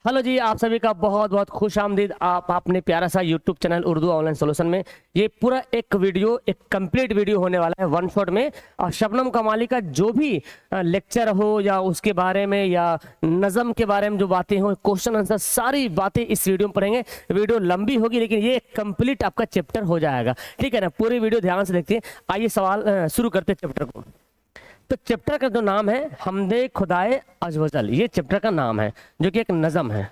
Hello जी, आप सभी का बहुत बहुत खुश आमदीद आप अपने प्यारा सा YouTube channel Urdu online solution में। ये पूरा एक वीडियो, एक कंप्लीट वीडियो होने वाला है वन शॉट में। और शबनम कमाली का जो भी लेक्चर हो या उसके बारे में या नज़म के बारे में जो बातें हो, क्वेश्चन आंसर, सारी बातें इस वीडियो में पढ़ेंगे। वीडियो लंबी होगी लेकिन ये कंप्लीट आपका चैप्टर हो जाएगा, ठीक है ना। पूरी वीडियो ध्यान से देखिए। आइए सवाल शुरू करते हैं चैप्टर को। तो चैप्टर का जो नाम है हमदे खुदाए अज़वजल, ये चैप्टर का नाम है जो कि एक नज़म है।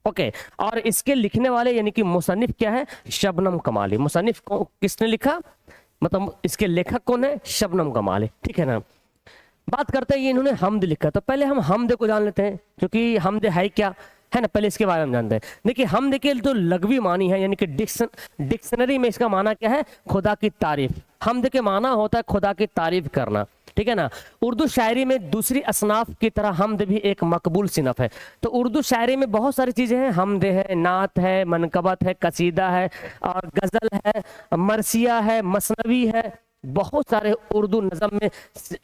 ओके, और इसके लिखने वाले यानी कि मुसन्निफ क्या है? शबनम कमाली। मुसन्निफ को किसने लिखा, मतलब इसके लेखक कौन है? शबनम कमाली, ठीक है ना। बात करते हैं ये इन्होंने हमद लिखा, तो पहले हम हमद को जान लेते हैं, क्योंकि हमद है क्या, है ना। पहले इसके बारे में जानते हैं। देखिए हमद के जो लघवी मानी है यानी कि डिक्शनरी में इसका माना क्या है? खुदा की तारीफ। हमद के माना होता है खुदा की तारीफ करना, ठीक है ना। उर्दू शायरी में दूसरी असनाफ की तरह हमद भी एक मकबूल सिनफ है। तो उर्दू शायरी में बहुत सारी चीज़ें हैं। हमद है, नात है, मनकबत है, कसीदा है, और गज़ल है, मरसिया है, मसनवी है, बहुत सारे उर्दू नज़म में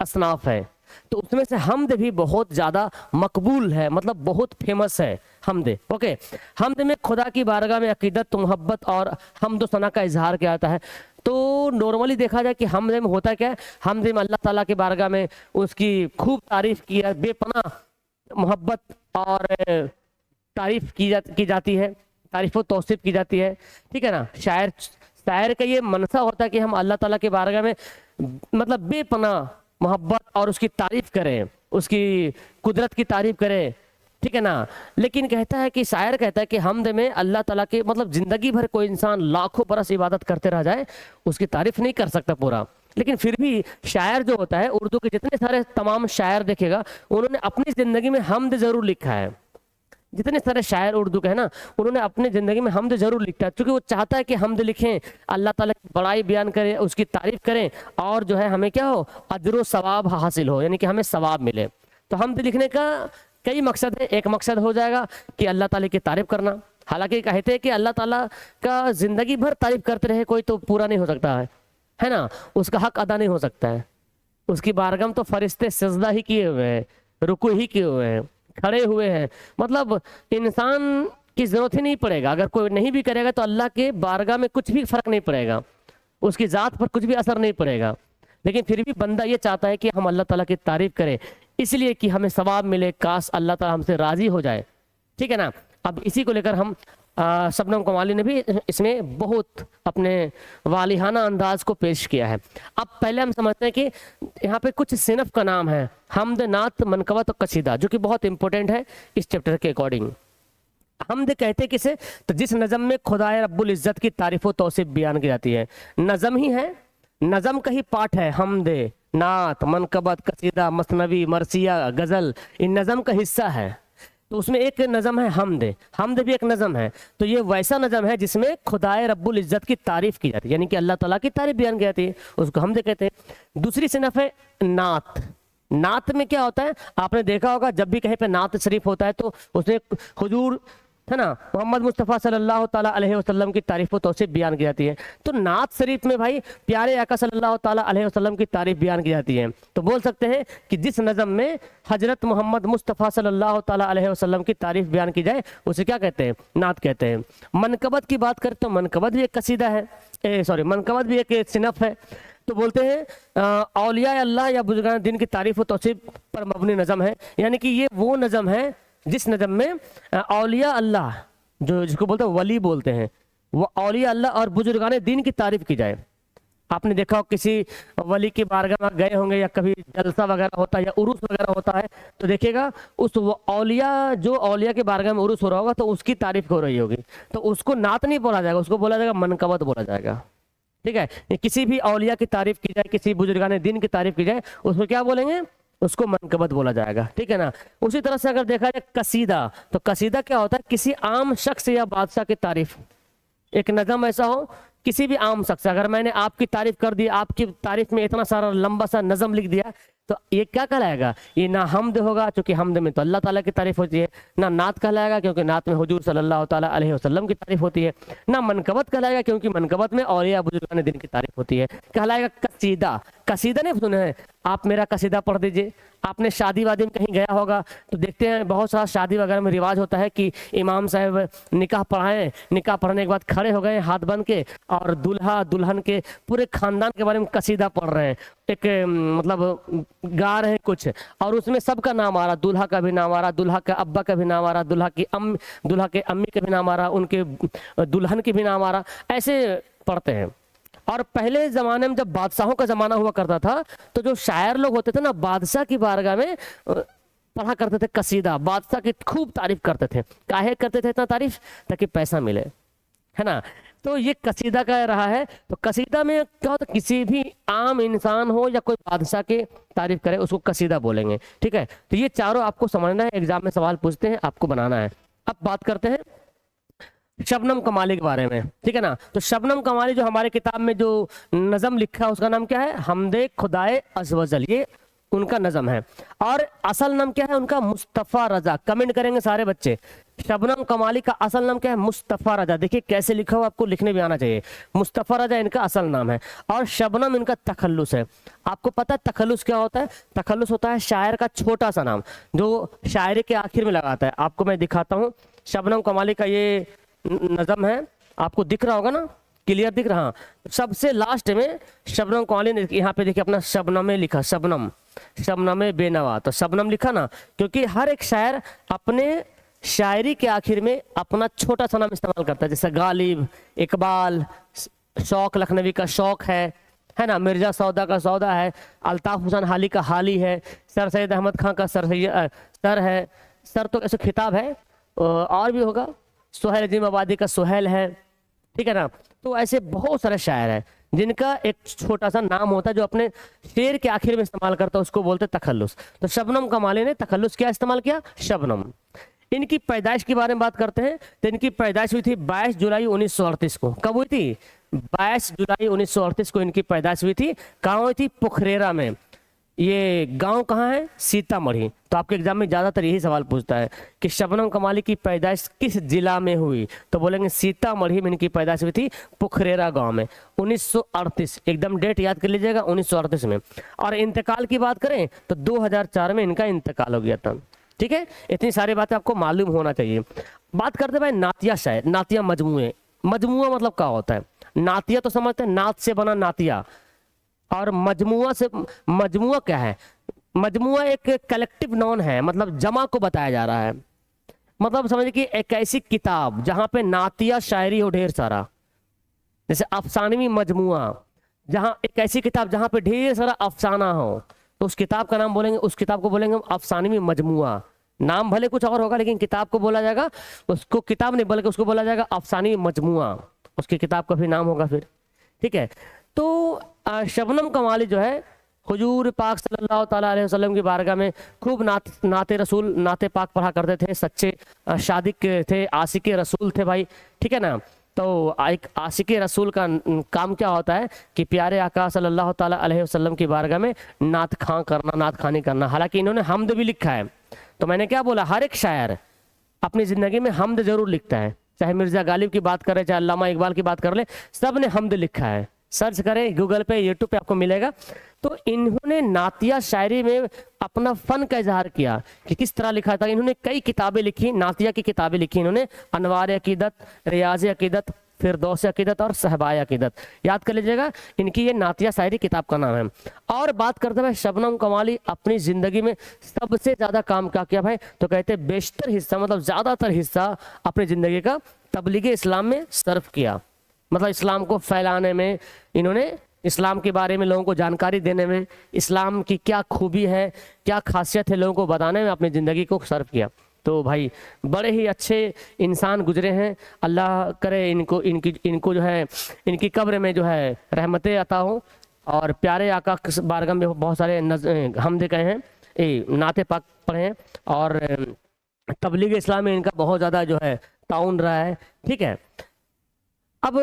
असनाफ है। तो उसमें से हमद भी बहुत ज़्यादा मकबूल है, मतलब बहुत फेमस है हमद। ओके, हमद में खुदा की बारगाह में अकीदत, मोहब्बत और हमद सना का इजहार किया जाता है। तो नॉर्मली देखा जाए कि हमद में होता क्या है? हमद में अल्लाह ताला की बारगाह में उसकी खूब तारीफ की, बेपनाह मोहब्बत और तारीफ की जाती है, तारीफ व तौसीफ की जाती है, ठीक है ना। शायर का ये मनसा होता है कि हम अल्लाह ताला की बारगाह में मतलब बेपनाह मोहब्बत और उसकी तारीफ करें, उसकी कुदरत की तारीफ करें, ठीक है ना। लेकिन कहता है कि शायर कहता है कि हमद में अल्लाह ताला के मतलब जिंदगी भर कोई इंसान लाखों बरस इबादत करते रह जाए, उसकी तारीफ नहीं कर सकता पूरा। लेकिन फिर भी शायर जो होता है, उर्दू के जितने सारे तमाम शायर देखेगा, उन्होंने अपनी जिंदगी में हमद जरूर लिखा है। जितने सारे शायर उर्दू के हैं ना, उन्होंने अपनी ज़िंदगी में हमद जरूर लिखा है, क्योंकि वो चाहता है कि हमद लिखें, अल्लाह ताला की बड़ाई बयान करें, उसकी तारीफ करें, और जो है हमें क्या हो, अजर सवाब हासिल हो, यानी कि हमें सवाब मिले। तो हमद लिखने का कई मकसद है। एक मकसद हो जाएगा कि अल्लाह ताला की तारीफ करना। हालांकि कहते हैं कि अल्लाह ताला का ज़िंदगी भर तारीफ करते रहे कोई तो पूरा नहीं हो सकता है ना, उसका हक अदा नहीं हो सकता है। उसकी बारगाह में तो फरिश्ते सजदा ही किए हुए हैं, रुकू ही किए हुए हैं, खड़े हुए हैं, मतलब इंसान की जरूरत ही नहीं पड़ेगा। अगर कोई नहीं भी करेगा तो अल्लाह के बारगाह में कुछ भी फर्क नहीं पड़ेगा, उसकी ज़ात पर कुछ भी असर नहीं पड़ेगा। लेकिन फिर भी बंदा ये चाहता है कि हम अल्लाह ताला की तारीफ करें, इसलिए कि हमें सवाब मिले, काश अल्लाह ताला हमसे राज़ी हो जाए, ठीक है ना। अब इसी को लेकर हम शबनम कमाली ने भी इसमें बहुत अपने वालिहाना अंदाज को पेश किया है। अब पहले हम समझते हैं कि यहाँ पे कुछ सिनफ का नाम है, हमद, नात, मनकबत और कसीदा, जो कि बहुत इंपॉर्टेंट है इस चैप्टर के अकॉर्डिंग। हमद कहते किसे? तो जिस नज़म में खुदाए रब्बुल इज़्ज़त की तारीफ व तौसीफ बयान की जाती है, नज़म ही है, नज़म का ही पार्ट है हमद, नात, मनकबत, कसीदा, मसनवी, मरसिया, गज़ल, इन नज़म का हिस्सा है। तो उसमें एक नज़म है हमद। हमद भी एक नज़म है। तो ये वैसा नज़म है जिसमें खुदाए रब्बुल इज़्ज़त की तारीफ की जाती है, यानी कि अल्लाह ताला की तारीफ बयान की जाती है, उसको हमद कहते हैं। दूसरी सिनफ है नात। नात में क्या होता है? आपने देखा होगा जब भी कहीं पे नात शरीफ होता है तो उसमें हुजूर, है ना, मोहम्मद मुस्तफ़ा सल्लल्लाहु ताला अलैहि वसल्लम की तारीफ व तौसीफ बयान की जाती है। तो नात शरीफ में भाई प्यारे आका सल्लल्लाहु ताला अलैहि वसल्लम की तारीफ बयान की जाती है। तो बोल सकते हैं कि जिस नज़म में हजरत मोहम्मद मुस्तफ़ा सल्लल्लाहु ताला अलैहि वसल्लम की तारीफ बयान की जाए उसे क्या कहते हैं? नात कहते हैं। मनकबत की बात करें तो मनकबत भी एक कसीदा है, मनकबत भी एक सिनफ है। तो बोलते हैं औलिया अल्लाह या बुजुर्गान दिन की तारीफ व तौसीफ पर मबनी नज़म है, यानी कि ये वो नज़म है जिस नज़म में औलिया अल्लाह, जो जिसको बोलते हैं वली बोलते हैं, वो औलिया अल्लाह और बुजुर्गान दीन की तारीफ की जाए। आपने देखा हो किसी वली की बारगाह में गए होंगे या कभी जलसा वगैरह होता है या उरूस वगैरह होता है, तो देखिएगा उस औलिया, जो औलिया की बारगाह में उरूस हो रहा होगा तो उसकी तारीफ हो रही होगी, तो उसको नात नहीं बोला जाएगा, उसको बोला जाएगा मनकबत बोला जाएगा, ठीक है। किसी भी औलिया की तारीफ की जाए, किसी बुजुर्गान दीन की तारीफ की जाए, उसको क्या बोलेंगे? उसको मनकबत बोला जाएगा, ठीक है ना। उसी तरह से अगर देखा जाए कसीदा, तो कसीदा क्या होता है? किसी आम शख्स या बादशाह की तारीफ। एक नज़म ऐसा हो, किसी भी आम शख्स, अगर मैंने आपकी तारीफ कर दी, आपकी तारीफ में इतना सारा लंबा सा नज़म लिख दिया, तो ये क्या कहलाएगा? ये ना हमद होगा, क्योंकि हमद में तो अल्लाह ताला की तारीफ होती है, ना नात कहलाएगा क्योंकि नात में हुजूर सल्लल्लाहु ताला अलैहि वसल्लम की तारीफ होती है, ना मनकबत कहलाएगा क्योंकि मनकबत में औलिया बुजुर्गान दिन की तारीफ होती है। कहलाएगा कसीदा। कसीदा नहीं सुने हैं, आप मेरा कसीदा पढ़ दीजिए। आपने शादी वादी में कहीं गया होगा तो देखते हैं बहुत सारा शादी वगैरह में रिवाज होता है कि इमाम साहब निकाह पढ़ाएं, निकाह पढ़ने के बाद खड़े हो गए हाथ बन के और दूल्हा दुल्हन के पूरे खानदान के बारे में कसीदा पढ़ रहे हैं, एक मतलब गा रहे हैं कुछ, और उसमें सबका नाम आ रहा, दूल्हा का भी नाम आ रहा, दूल्हा के अब्बा का भी नाम आ रहा, दूल्हा के अम्मी का भी नाम आ रहा, उनके दुल्हन की भी नाम आ रहा, ऐसे पढ़ते हैं। और पहले ज़माने में जब बादशाहों का ज़माना हुआ करता था तो जो शायर लोग होते थे ना, बादशाह की बारगाह में पढ़ा करते थे कसीदा, बादशाह की खूब तारीफ करते थे। काहे करते थे इतना तारीफ? ताकि पैसा मिले, है ना। तो ये कसीदा का रहा है। तो कसीदा में क्या होता है, किसी भी आम इंसान हो या कोई बादशाह की तारीफ करे उसको कसीदा बोलेंगे, ठीक है। तो ये चारों आपको समझना है, एग्जाम में सवाल पूछते हैं, आपको बनाना है। अब बात करते हैं शबनम कमाली के बारे में, ठीक है ना। तो शबनम कमाली जो हमारे किताब में जो नज़म लिखा है उसका नाम क्या है? हमदे खुदाए अज़वजल, ये उनका नज़म है। और असल नाम क्या है उनका? मुस्तफ़ा रजा। कमेंट करेंगे सारे बच्चे, शबनम कमाली का असल नाम क्या है? मुस्तफ़ा रजा। देखिए कैसे लिखा हो, आपको लिखने भी आना चाहिए। मुस्तफ़ा रजा इनका असल नाम है और शबनम इनका तखल्लुस है। आपको पता है तखल्लुस क्या होता है? तखल्लुस होता है शायर का छोटा सा नाम जो शायरी के आखिर में लगाता है। आपको मैं दिखाता हूँ, शबनम कमाली का ये नज़म है, आपको दिख रहा होगा ना, क्लियर दिख रहा। सबसे लास्ट में शबनम कमाली ने यहाँ पे देखिए अपना शबनम लिखा, शबनम शबनम बेनवा। तो शबनम लिखा ना क्योंकि हर एक शायर अपने शायरी के आखिर में अपना छोटा सा नाम इस्तेमाल करता है। जैसे गालिब, इकबाल, शौक लखनवी का शौक है ना, मिर्जा सौदा का सौदा है, अल्ताफ हुसैन हाली का हाली है, सर सैयद अहमद खां का सर है, सर तो ऐसे खिताब है, और भी होगा, सुहेल अजीम आबादी का सुहेल है, ठीक है ना। तो ऐसे बहुत सारे शायर हैं जिनका एक छोटा सा नाम होता है जो अपने शेर के आखिर में इस्तेमाल करता है, उसको बोलते हैं तखल्लुस। तो शबनम कमाली ने तखल्लुस क्या इस्तेमाल किया? शबनम। इनकी पैदाइश के बारे में बात करते हैं तो इनकी पैदाइश हुई थी 22 जुलाई 1938 को। कब हुई थी? 22 जुलाई 1938 को इनकी पैदाइश हुई थी। कहाँ हुई थी? पुखरेरा में। ये गांव कहाँ है? सीतामढ़ी। तो आपके एग्जाम में ज़्यादातर यही सवाल पूछता है कि शबनम कमाली की पैदाइश किस जिला में हुई, तो बोलेंगे सीतामढ़ी में इनकी पैदाइश हुई थी, पुखरेरा गांव में, 1938। एकदम डेट याद कर लीजिएगा, 1938 में। और इंतकाल की बात करें तो 2004 में इनका इंतकाल हो गया था, ठीक है। इतनी सारी बातें आपको मालूम होना चाहिए। बात करते भाई नातिया शायर, नातिया मजमुए। मजमुआ मतलब क्या होता है? नातिया तो समझते हैं, नात से बना नातिया, और मजमुआ से, मजमुआ क्या है? मजमुआ एक कलेक्टिव नॉन है, मतलब जमा को बताया जा रहा है। मतलब समझिए कि एक ऐसी किताब जहाँ पे नातिया शायरी हो ढेर सारा, जैसे अफसानवी मजमुआ, जहाँ एक ऐसी किताब जहाँ पे ढेर सारा अफसाना हो, तो उस किताब का नाम बोलेंगे, उस किताब को बोलेंगे अफसानवी मजमुआ। नाम भले कुछ और होगा लेकिन किताब को बोला जाएगा, उसको किताब नहीं बल्कि उसको बोला जाएगा अफसानवी मजमुआ, उसकी किताब का भी नाम होगा फिर, ठीक है। तो शबनम कमाली जो है हुजूर पाक सल्लल्लाहु ताला अलैहि वसल्लम की बारगाह में खूब नाते रसूल, नाते पाक पढ़ा करते थे, सच्चे शादिक थे, आशिक रसूल थे भाई, ठीक है ना। तो एक आशिक रसूल का काम क्या होता है कि प्यारे आका सल्लल्लाहु ताला अलैहि वसल्लम की बारगाह में नात खां करना, नात खानी करना। हालांकि इन्होंने हमद भी लिखा है। तो मैंने क्या बोला, हर एक शायर अपनी ज़िंदगी में हमद ज़रूर लिखता है, चाहे मिर्ज़ा गालिब की बात करें, चाहे अल्लामा इकबाल की बात कर ले, सब ने हमद लिखा है। सर्च करें गूगल पे, यूट्यूब पे आपको मिलेगा। तो इन्होंने नातिया शायरी में अपना फ़न का इजहार किया कि किस तरह लिखा था। इन्होंने कई किताबें लिखी, नातिया की किताबें लिखी इन्होंने, अनवार अकीदत, रियाज अकीदत, फिरदौस अकीदत और सहबाय अकीदत। याद कर लीजिएगा, इनकी ये नातिया शायरी किताब का नाम है। और बात करते हुए शबनम कमाली अपनी ज़िंदगी में सबसे ज़्यादा काम क्या किया भाई, तो कहते हैं बेशतर हिस्सा, मतलब ज़्यादातर हिस्सा अपनी ज़िंदगी का तबलीग इस्लाम में सर्फ किया। मतलब इस्लाम को फैलाने में, इन्होंने इस्लाम के बारे में लोगों को जानकारी देने में, इस्लाम की क्या खूबी है, क्या खासियत है, लोगों को बताने में अपनी ज़िंदगी को सर्फ किया। तो भाई बड़े ही अच्छे इंसान गुजरे हैं। अल्लाह करे इनको जो है इनकी कब्र में जो है रहमतें अता हो। और प्यारे आका बारगाह में बहुत सारे हमदे कहे हैं, नाते पाक पढ़े हैं, और तबलीग इस्लाम में इनका बहुत ज़्यादा जो है ताउन रहा है, ठीक है। अब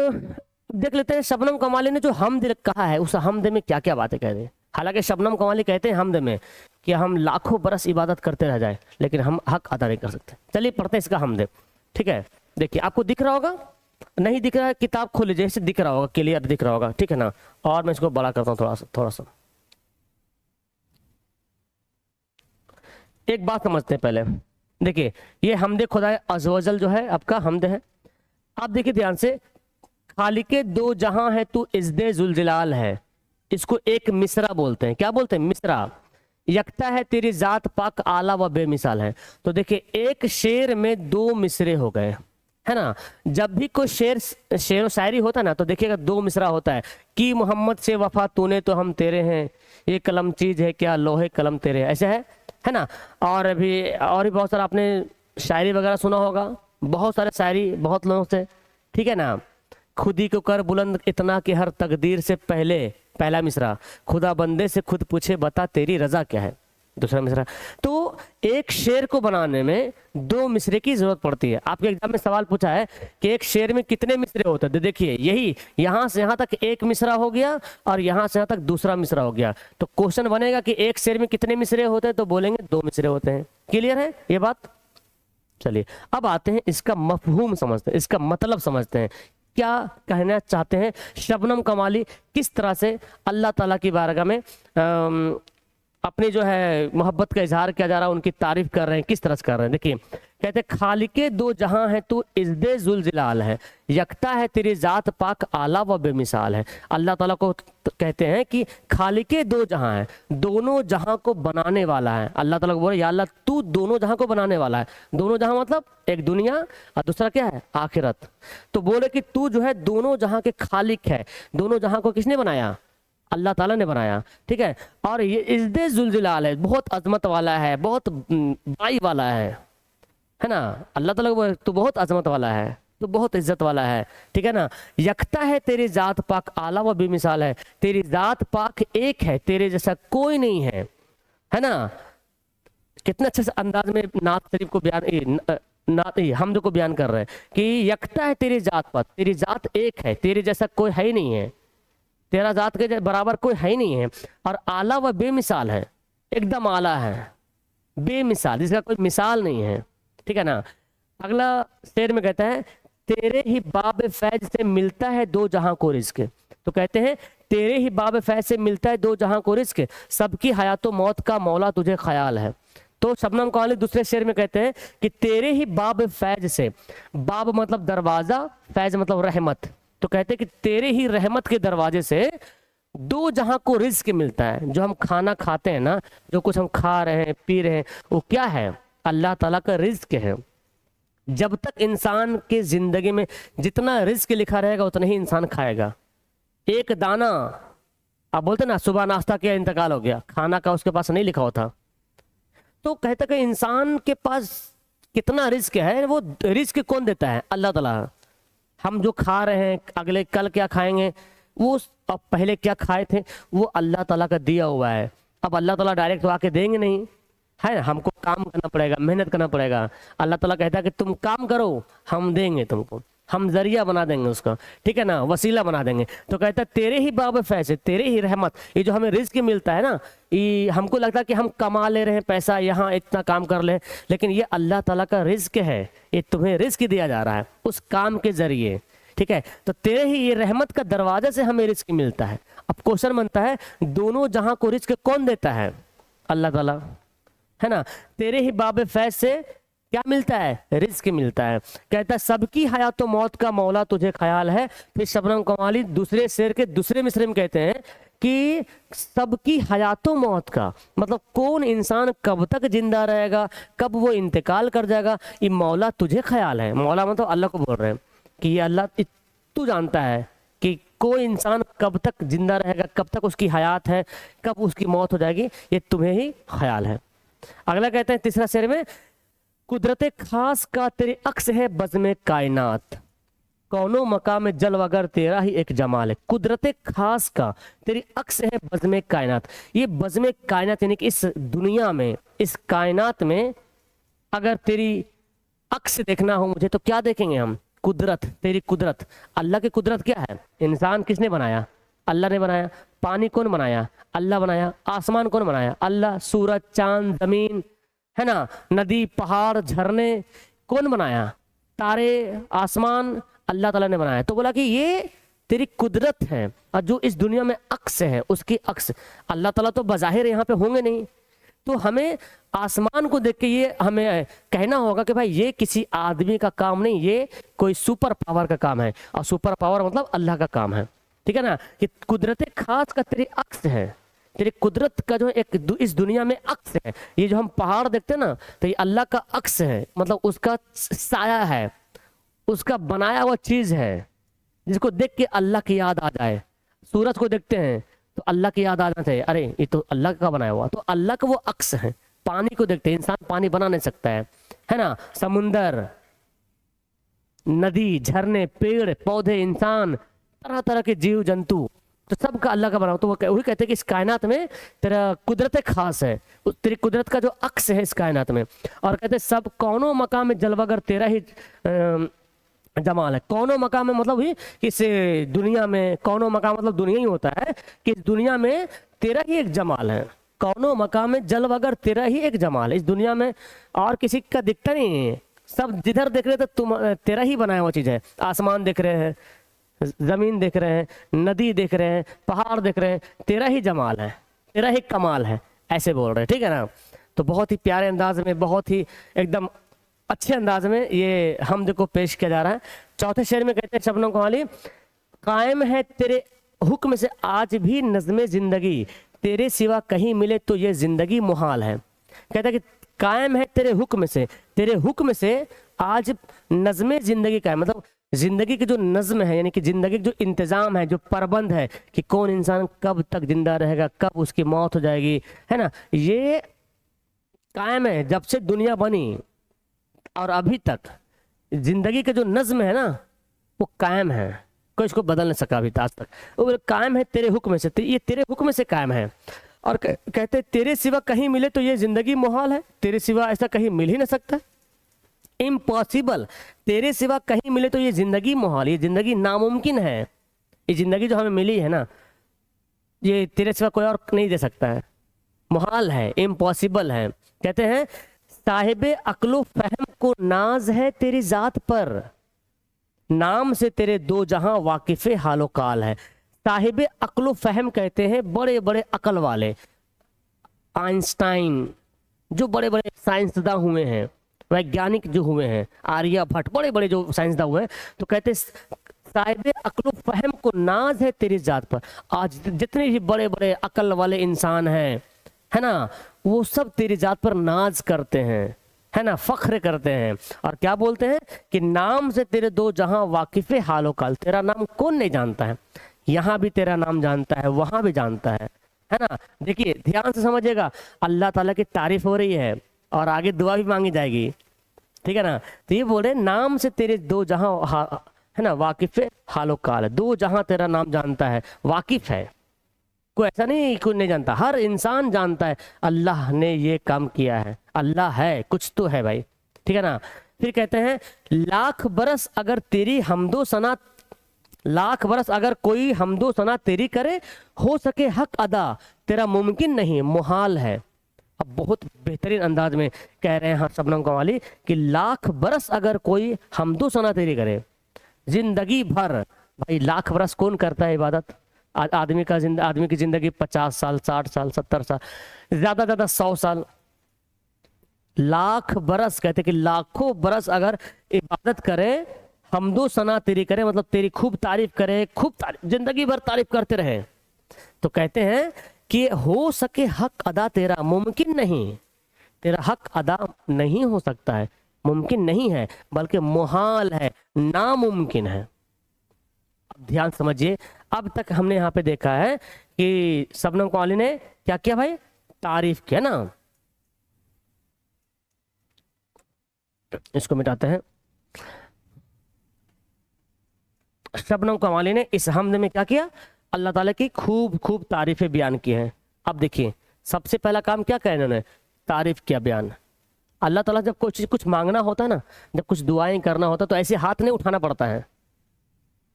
देख लेते हैं शबनम कमाली ने जो हमद कहा है, उस हमद में क्या क्या बातें कह रहे हैं। हालांकि शबनम कमाली कहते हैं हमद में कि हम लाखों बरस इबादत करते रह जाए लेकिन हम हक अदा नहीं कर सकते। चलिए पढ़ते हैं इसका हमद, ठीक है। देखिए आपको दिख रहा होगा, नहीं दिख रहा है किताब खोल लीजिए, जैसे दिख रहा होगा, क्लियर दिख रहा होगा, ठीक है ना। और मैं इसको बड़ा करता हूँ थोड़ा सा। एक बात समझते हैं पहले। देखिए ये हमदे खुदाए अज़्ज़ व जल जो है आपका हमद है। आप देखिए ध्यान से, खालिके दो जहां है तू इज़्ज़े जुलजलाल है, इसको एक मिसरा बोलते हैं। क्या बोलते हैं? मिसरा। यकता है तेरी जात पाक आला व बेमिसाल है। तो देखिए एक शेर में दो मिसरे हो गए, है ना। जब भी कोई शेर व शायरी होता है ना, तो देखिएगा दो मिसरा होता है कि मोहम्मद से वफा तूने तो हम तेरे हैं, ये कलम चीज है क्या लोहे कलम तेरे, ऐसे है ना। और भी बहुत सारा आपने शायरी वगैरह सुना होगा, बहुत सारे शायरी बहुत लोगों से, ठीक है ना। खुदी को कर बुलंद इतना कि हर तकदीर से पहले, पहला मिसरा, खुदा बंदे से खुद पूछे बता तेरी रजा क्या है, दूसरा मिसरा। तो एक शेर को बनाने में दो मिसरे की जरूरत पड़ती है। आपके एग्जाम में सवाल पूछा है कि एक शेर में कितने मिसरे होते हैं, तो देखिए यही यहां से यहां तक एक मिसरा हो गया और यहां से यहां तक दूसरा मिसरा हो गया। तो क्वेश्चन बनेगा कि एक शेर में कितने मिसरे होते हैं, तो बोलेंगे दो मिसरे होते हैं। क्लियर है ये बात? चलिए अब आते हैं इसका मफहूम समझते हैं, इसका मतलब समझते हैं, क्या कहना चाहते हैं शबनम कमाली, किस तरह से अल्लाह ताला की बारगाह में अपनी जो है मोहब्बत का इजहार किया जा रहा है, उनकी तारीफ कर रहे हैं, किस तरह से कर रहे हैं। देखिए कहते हैं खालिके दो जहां है तू इज़्ज़े जुलजलाल है, यकता है तेरी जात पाक आला व बेमिसाल है। अल्लाह ताला को कहते हैं कि खालिके दो जहां है, दोनों जहां को बनाने वाला है। अल्लाह ताला को बोले या अल्लाह तू दोनों जहां को बनाने वाला है। दोनों जहां मतलब एक दुनिया और दूसरा क्या है? आखिरत। तो बोले कि तू जो है दोनों जहां के खालिक है। दोनों जहां को किसने बनाया? अल्लाह ताला ने बनाया, ठीक है। और ये इज़्ज़े जुलजलाल है, बहुत अजमत वाला है, बहुत बाई वाला है ना। अल्लाह ताला को तो बहुत अजमत वाला है, तो बहुत इज्जत वाला है, ठीक है ना। यकता है तेरी जात पाक आला व बेमिसाल है, तेरी जात पाक एक है, तेरे जैसा कोई नहीं है ना। कितने अच्छे से अंदाज में नात शरीफ को बयान हमद को बयान कर रहे हैं कि यकता है तेरी जात पाक, तेरी जात एक है, तेरे जैसा कोई है ही नहीं है, तेरा जात के बराबर कोई है ही नहीं है। और आला व बेमिसाल है, एकदम आला है, बेमिसाल, जिसका कोई मिसाल नहीं है, ठीक है ना। अगला शेर में कहता है तेरे ही बाब फैज से मिलता है दो जहां को रिस्क। तो कहते हैं तेरे ही बाब फैज से मिलता है दो जहां को रिस्क, सबकी हयातो मौत का मौला तुझे ख्याल है। तो शबनम कमाली दूसरे शेर में कहते हैं कि तेरे ही बाब फैज से, बाब मतलब दरवाजा, फैज मतलब रहमत। तो कहते हैं कि तेरे ही रहमत के दरवाजे से दो जहां को रिज्क मिलता है। जो हम खाना खाते हैं ना, जो कुछ हम खा रहे हैं पी रहे हैं, वो क्या है? अल्लाह ताला का रिज्क है। जब तक इंसान के जिंदगी में जितना रिज्क लिखा रहेगा उतना ही इंसान खाएगा। एक दाना, आप बोलते ना सुबह नाश्ता किया इंतकाल हो गया, खाना का उसके पास नहीं लिखा होता। तो कहता कि इंसान के पास कितना रिज्क है, वो रिज्क कौन देता है? अल्लाह ताला। हम जो खा रहे हैं, अगले कल क्या खाएंगे, वो अब पहले क्या खाए थे, वो अल्लाह ताला का दिया हुआ है। अब अल्लाह ताला डायरेक्ट तो आके देंगे नहीं, है ना, हमको काम करना पड़ेगा, मेहनत करना पड़ेगा। अल्लाह ताला कहता है कि तुम काम करो, हम देंगे तुमको, हम जरिया बना देंगे उसका, ठीक है ना, वसीला बना देंगे। तो कहता है तेरे ही बाब फैसे, तेरे ही रहमत, ये जो हमें रिज्क मिलता है ना, ये हमको लगता है कि हम कमा ले रहे हैं पैसा, यहाँ इतना काम कर ले, लेकिन ये अल्लाह ताला का रिज्क है, ये तुम्हें रिज्क दिया जा रहा है उस काम के जरिए, ठीक है। तो तेरे ही ये रहमत का दरवाजा से हमें रिज्क मिलता है। अब क्वेश्चन बनता है दोनों जहां को रिज्क कौन देता है? अल्लाह ताला, है ना। तेरे ही बाब फैज से क्या मिलता है? रिज्क मिलता है। कहता है सबकी हयात तो मौत का मौला तुझे ख्याल है। फिर शबनम कमाली दूसरे शेर के दूसरे मिसरे में कहते हैं कि सबकी हयातो मौत का मतलब कौन इंसान कब तक जिंदा रहेगा, कब वो इंतकाल कर जाएगा, ये मौला तुझे ख्याल है। मौला मतलब अल्लाह को बोल रहे हैं कि ये अल्लाह तू जानता है कि कोई इंसान कब तक जिंदा रहेगा, कब तक उसकी हयात है, कब उसकी मौत हो जाएगी, ये तुम्हें ही ख्याल है। अगला कहते हैं तीसरा शेर में, कुदरत खास का तेरे अक्स है बज़्म कायनात, कौनो मकाम जल वगर तेरा ही एक जमाल है। कुदरत खास का तेरी अक्स है बज़्म कायनात, ये बज़्म कायनात यानी कि इस दुनिया में, इस कायनात में अगर तेरी अक्स देखना हो मुझे, तो क्या देखेंगे हम? कुदरत, तेरी कुदरत। अल्लाह की कुदरत क्या है? इंसान किसने बनाया? अल्लाह ने बनाया। पानी कौन बनाया? अल्लाह बनाया। आसमान कौन बनाया? अल्लाह। सूरज, चांद, जमीन, है ना, नदी, पहाड़, झरने कौन बनाया? तारे, आसमान अल्लाह ताला ने बनाया। तो बोला कि ये तेरी कुदरत है, और जो इस दुनिया में अक्स है उसकी अक्स, अल्लाह ताला तो बज़ाहिर यहाँ पे होंगे नहीं, तो हमें आसमान को देख के ये हमें कहना होगा कि भाई ये किसी आदमी का काम नहीं, ये कोई सुपर पावर का काम है। और सुपर पावर मतलब अल्लाह का काम है, ठीक है ना। कि कुदरत खास का तेरे अक्स है, तेरी कुदरत का जो एक इस दुनिया में अक्स है। ये जो हम पहाड़ देखते हैं ना, तो ये अल्लाह का अक्स है, मतलब उसका साया है, उसका बनाया हुआ चीज है, जिसको देख के अल्लाह की याद आ जाए। सूरज को देखते हैं तो अल्लाह की याद आ जाना चाहिए, अरे ये तो अल्लाह का बनाया हुआ, तो अल्लाह का वो अक्स है। पानी को देखते हैं, इंसान पानी बना नहीं सकता है ना। समुंदर, नदी, झरने, पेड़ पौधे, इंसान, तरह तरह के जीव जंतु, तो सबका अल्लाह का बना हुआ। तो वो वही कहते हैं कि इस कायनात में तेरा कुदरत खास है, तेरी कुदरत का जो अक्स है इस कायनात में। और कहते हैं सब कौनो मकाम में जलवागर तेरा ही जमाल है। कौनो मकाम में मतलब ही इस दुनिया में, कौनो मकाम मतलब दुनिया ही होता है कि इस दुनिया में तेरा ही एक जमाल है। कौनो मकाम में जलवागर तेरा ही एक जमाल है। इस दुनिया में और किसी का दिखता नहीं है, सब जिधर देख रहे थे तुम तेरा ही बनाया हुआ चीज है। आसमान देख रहे हैं, जमीन देख रहे हैं, नदी देख रहे हैं, पहाड़ देख रहे हैं, तेरा ही जमाल है, तेरा ही कमाल है, ऐसे बोल रहे हैं, ठीक है ना। तो बहुत ही प्यारे अंदाज में, बहुत ही एकदम अच्छे अंदाज में ये हमद को पेश किया जा रहा है। चौथे शेर में कहते हैं शबनम कमाली, कायम है तेरे हुक्म से आज भी नज़्मे जिंदगी, तेरे सिवा कहीं मिले तो ये जिंदगी मुहाल है। कहता है कि कायम है तेरे हुक्म से, तेरे हुक्म से आज नज़्मे जिंदगी का है, मतलब जिंदगी की जो नज्म है, यानी कि जिंदगी का जो इंतजाम है, जो प्रबंध है कि कौन इंसान कब तक जिंदा रहेगा, कब उसकी मौत हो जाएगी, है ना, ये कायम है जब से दुनिया बनी और अभी तक। जिंदगी का जो नज्म है ना वो कायम है, कोई इसको बदल नहीं सका अभी आज तक। वो कायम है तेरे हुक्म से, ये तेरे हुक्म से कायम है। और कहते तेरे सिवा कहीं मिले तो ये जिंदगी मुहाल है, तेरे सिवा ऐसा कहीं मिल ही नहीं सकता, इम्पॉसिबल। तेरे सिवा कहीं मिले तो ये जिंदगी मुहाल, ये जिंदगी नामुमकिन है। ये जिंदगी जो हमें मिली है ना, ये तेरे सिवा कोई और नहीं दे सकता है, मुहाल है, इम्पॉसिबल है। कहते हैं साहिबे अक्लो फहम को नाज है तेरी जात पर, नाम से तेरे दो जहां वाकिफे हालो काल है। साहिबे अक्लो फहम कहते हैं बड़े बड़े अकल वाले, आइंस्टाइन जो बड़े बड़े साइंसदान हुए हैं, वैज्ञानिक जो हुए हैं, आर्यभट्ट, बड़े बड़े जो साइंसदान हुए हैं, तो कहते साहिबे अक्लो फहम को नाज है तेरी जात पर। आज जितने भी बड़े बड़े अकल वाले इंसान हैं, है ना, वो सब तेरी जात पर नाज करते हैं, है ना, फख्र करते हैं। और क्या बोलते हैं कि नाम से तेरे दो जहां वाकिफे हालो काल, तेरा नाम कौन नहीं जानता है, यहाँ भी तेरा नाम जानता है, वहां भी जानता है ना। देखिए ध्यान से समझिएगा, अल्लाह ताला की तारीफ हो रही है और आगे दुआ भी मांगी जाएगी, ठीक है ना। तो ये बोल रहे नाम से तेरे दो जहां है ना वाकिफे हालो काल है, दो जहां तेरा नाम जानता है, वाकिफ है, कोई ऐसा नहीं कोई नहीं जानता, हर इंसान जानता है अल्लाह ने ये काम किया है, अल्लाह है, कुछ तो है भाई, ठीक है ना। फिर कहते हैं लाख बरस अगर तेरी हमदो सना, लाख बरस अगर कोई हमदो सना तेरी करे, हो सके हक अदा तेरा मुमकिन नहीं मुहाल है। अब बहुत बेहतरीन अंदाज में कह रहे हैं शबनम कमाली कि लाख बरस अगर कोई हमदो सना तेरी करे, जिंदगी भर, भाई लाख बरस कौन करता है इबादत, आदमी की जिंदगी 50 साल, 60 साल, 70 साल, ज्यादा ज्यादा 100 साल, लाख बरस कहते कि लाखों बरस अगर इबादत करे, हमदो सना तेरी करे, मतलब तेरी खूब तारीफ करे, खूब तारीफ, जिंदगी भर तारीफ करते रहे, तो कहते हैं कि हो सके हक अदा तेरा मुमकिन नहीं, तेरा हक अदा नहीं हो सकता है, मुमकिन नहीं है, बल्कि मुहाल है, नामुमकिन है। ध्यान समझिए, अब तक हमने यहाँ पे देखा है कि शबनम कमाली ने क्या किया भाई, तारीफ किया ना। इसको मिटाते हैं। शबनम कमाली ने इस हमद में क्या किया, अल्लाह ताला की खूब खूब तारीफें बयान की हैं। अब देखिए सबसे पहला काम क्या किया इन्होंने, तारीफ किया, बयान। अल्लाह ताला जब कोई चीज कुछ मांगना होता है ना, जब कुछ दुआएं करना होता है, तो ऐसे हाथ नहीं उठाना पड़ता है,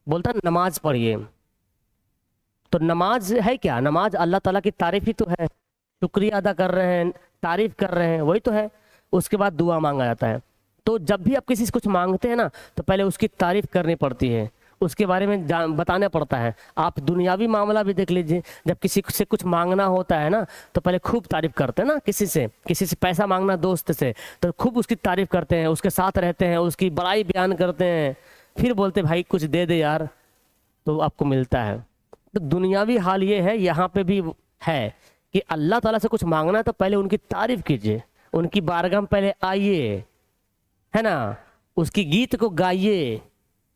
बोलता है नमाज पढ़िए। तो नमाज है क्या, नमाज अल्लाह ताला की तारीफ ही तो है, शुक्रिया अदा कर रहे हैं, तारीफ कर रहे हैं, वही तो है। उसके बाद दुआ मांगा जाता है। तो जब भी आप किसी से कुछ मांगते हैं ना, तो पहले उसकी तारीफ करनी पड़ती है, उसके बारे में बताना पड़ता है। आप दुनियावी मामला भी देख लीजिए, जब किसी से कुछ मांगना होता है ना तो पहले खूब तारीफ करते हैं ना, किसी से पैसा मांगना दोस्त से तो खूब उसकी तारीफ करते हैं, उसके साथ रहते हैं, उसकी बड़ाई बयान करते हैं, फिर बोलते भाई कुछ दे दे यार तो आपको मिलता है। तो दुनियावी हाल ये है, यहाँ पे भी है कि अल्लाह ताला से कुछ मांगना है तो पहले उनकी तारीफ कीजिए, उनकी बारगाह में पहले आइए, है ना, उसकी गीत को गाइए,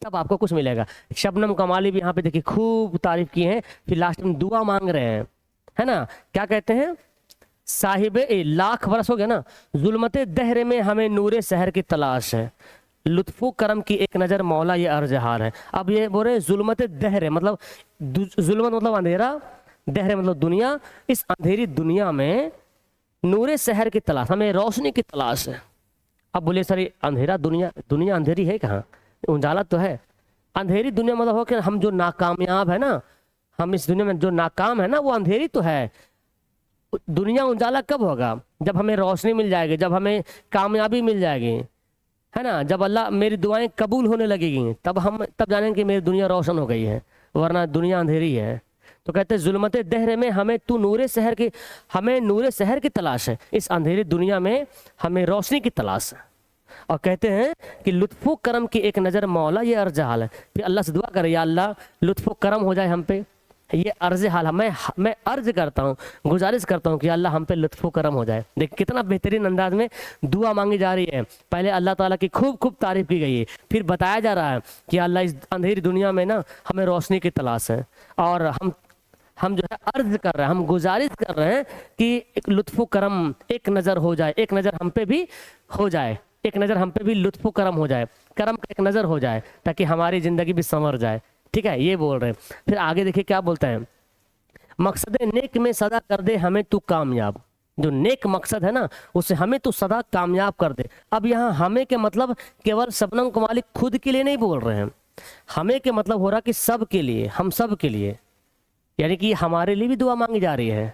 तब आपको कुछ मिलेगा। शबनम कमाली भी यहाँ पे देखिए खूब तारीफ की है, फिर लास्ट में दुआ मांग रहे हैं, है ना, क्या कहते हैं, साहिबे लाख बरस हो गया ना, जुल्मते दहर में हमें नूरे शहर की तलाश है, लुत्फो करम की एक नज़र मौला ये अर्ज हाल है। अब ये बोल रहे जुल्मते दहर मतलब जुल्मत मतलब अंधेरा, दहर मतलब दुनिया, इस अंधेरी दुनिया में नूरे शहर की तलाश, हमें रोशनी की तलाश है। अब बोले सर अंधेरा दुनिया अंधेरी है कहाँ, उजाला तो है। अंधेरी दुनिया मतलब हो कि हम जो नाकामयाब है ना, हम इस दुनिया में जो नाकाम है ना वो अंधेरी तो है। दुनिया उजाला कब होगा, जब हमें रोशनी मिल जाएगी, जब हमें कामयाबी मिल जाएगी, है ना, जब अल्लाह मेरी दुआएं कबूल होने लगेगी तब जानेंगे कि मेरी दुनिया रोशन हो गई है, वरना दुनिया अंधेरी है। तो कहते हैं जुल्मत दहर में हमें नूरे शहर की तलाश है, इस अंधेरी दुनिया में हमें रोशनी की तलाश है। और कहते हैं कि लुत्फो करम की एक नज़र मौला ये अर्ज हाल है। फिर अल्लाह से दुआ करे, या अल्लाह लुत्फो करम हो जाए हम पे, ये अर्ज हाल है, मैं अर्ज करता हूँ, गुजारिश करता हूँ कि अल्लाह हम पे लुत्फो करम हो जाए। देखिए कितना बेहतरीन अंदाज में दुआ मांगी जा रही है। पहले अल्लाह ताला की खूब तारीफ की गई है, फिर बताया जा रहा है कि अल्लाह इस अंधेरी दुनिया में ना हमें रोशनी की तलाश है, और हम जो है अर्ज कर रहे हैं, हम गुजारिश कर रहे हैं कि एक लुत्फो करम एक नज़र हो जाए, एक नज़र हम पे भी हो जाए, एक नज़र हम पे भी लुत्फो करम हो जाए, करम का एक नज़र हो जाए, ताकि हमारी ज़िंदगी भी संवर जाए। ठीक है, ये बोल रहे हैं। फिर आगे देखिए क्या बोलते हैं, मकसद नेक में सदा कर दे हमें तू कामयाब, जो नेक मकसद है ना उसे हमें तू सदा कामयाब कर दे। अब यहाँ हमें के मतलब केवल शबनम कमाली खुद के लिए नहीं बोल रहे हैं, हमें के मतलब हो रहा कि सब के लिए, हम सब के लिए, यानी कि हमारे लिए भी दुआ मांगी जा रही है।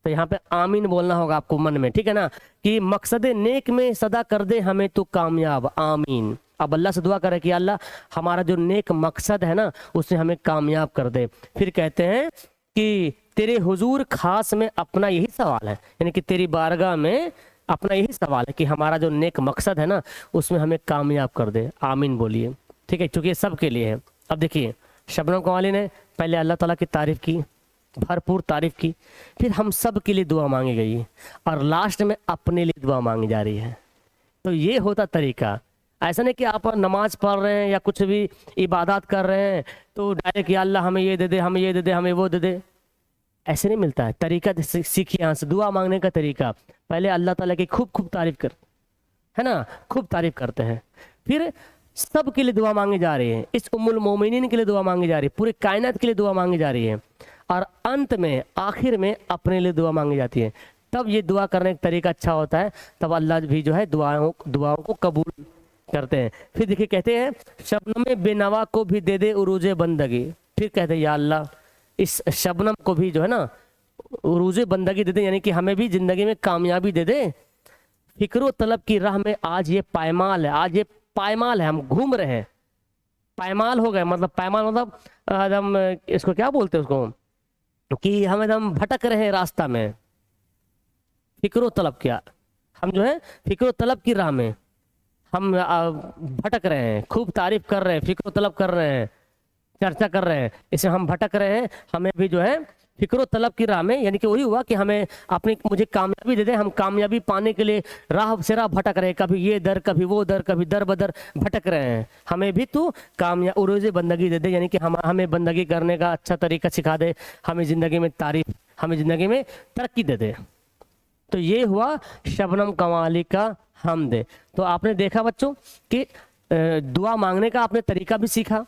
तो यहाँ पे आमीन बोलना होगा आपको मन में, ठीक है ना, कि मकसद नेक में सदा कर दे हमें तू कामयाब, आमीन। अब अल्लाह से दुआ करे कि अल्लाह हमारा जो नेक मकसद है ना उसे हमें कामयाब कर दे। फिर कहते हैं कि तेरे हुजूर खास में अपना यही सवाल है, यानी कि तेरी बारगाह में अपना यही सवाल है कि हमारा जो नेक मकसद है ना उसमें हमें कामयाब कर दे, आमीन बोलिए। ठीक है, क्योंकि ये सब के लिए है। अब देखिए शबनम कमाली ने पहले अल्लाह ताला की तारीफ की, भरपूर तारीफ की, फिर हम सब के लिए दुआ मांगी गई, और लास्ट में अपने लिए दुआ मांगी जा रही है। तो ये होता तरीका। ऐसा नहीं कि आप नमाज पढ़ रहे हैं या कुछ भी इबादत कर रहे हैं तो डायरेक्ट या अल्लाह हमें ये दे दे, हमें ये दे दे, हमें वो दे दे, ऐसे नहीं मिलता है। तरीका सीखिए यहाँ से, दुआ मांगने का तरीका। पहले अल्लाह ताला की खूब तारीफ कर, है ना, खूब तारीफ करते हैं, फिर सब के लिए दुआ मांगी जा रही है, इस उम्मुल मोमिनीन के लिए दुआ मांगी जा रही है, पूरे कायनात के लिए दुआ मांगी जा रही है, और अंत में आखिर में अपने लिए दुआ मांगी जाती है। तब ये दुआ करने का तरीका अच्छा होता है, तब अल्लाह भी जो है दुआओं को कबूल करते हैं। फिर देखिए कहते हैं शबनम बेनवा को भी दे दे उरूज बंदगी। फिर कहते हैं या अल्लाह इस शबनम को भी जो है ना उरूज बंदगी दे दे, यानी कि हमें भी जिंदगी में कामयाबी दे दे। फिक्र तलब की राह में आज ये पायमाल है, आज ये पायमाल है, हम घूम रहे हैं, पायमाल हो गए, मतलब पायमाल मतलब एकदम इसको क्या बोलते हैं उसको, कि हम एकदम भटक रहे हैं रास्ता में। फिक्र तलब किया, हम जो है फिक्र तलब की राह में हम भटक रहे हैं, खूब तारीफ कर रहे हैं, फिक्र तलब कर रहे हैं, चर्चा कर रहे हैं, इसे हम भटक रहे हैं। हमें भी जो है फिक्र तलब की राह में, यानी कि वही हुआ कि हमें मुझे कामयाबी दे दे, हम कामयाबी पाने के लिए राह से राह भटक रहे हैं, कभी ये दर कभी वो दर, कभी दर बदर भटक रहे हैं। हमें भी तू कामयाब उरूज बंदगी दे दे, यानी कि हमें बंदगी करने का अच्छा तरीका सिखा दे, हमें ज़िंदगी में तारीफ, हमें ज़िंदगी में तरक्की दे दे। तो ये हुआ शबनम कमाली का हमद। तो आपने देखा बच्चों कि दुआ मांगने का आपने तरीका भी सीखा,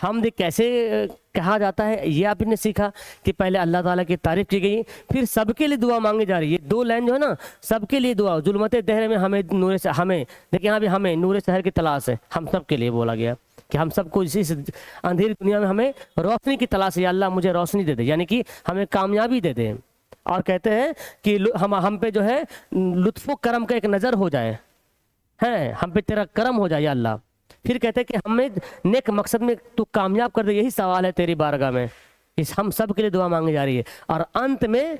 हमद कैसे कहा जाता है ये आपने सीखा, कि पहले अल्लाह ताला की तारीफ की गई, फिर सबके लिए दुआ मांगी जा रही है। दो लाइन जो है ना, सबके लिए दुआ, जुल्मत दहर में हमें नूर से, हमें देखिए यहाँ भी हमें नूर शहर की तलाश है, हम सब के लिए बोला गया कि हम सबको इसी अंधेरी दुनिया में हमें रोशनी की तलाश है, अल्लाह मुझे रोशनी दे दे, यानी कि हमें कामयाबी दे दे। और कहते हैं कि हम पे जो है लुत्फ़ो करम का एक नज़र हो जाए, हैं हम पे तेरा करम हो जाए या अल्लाह, फिर कहते हैं कि हमें नेक मकसद में तू कामयाब कर दे, यही सवाल है तेरी बारगाह में। इस हम सब के लिए दुआ मांगी जा रही है और अंत में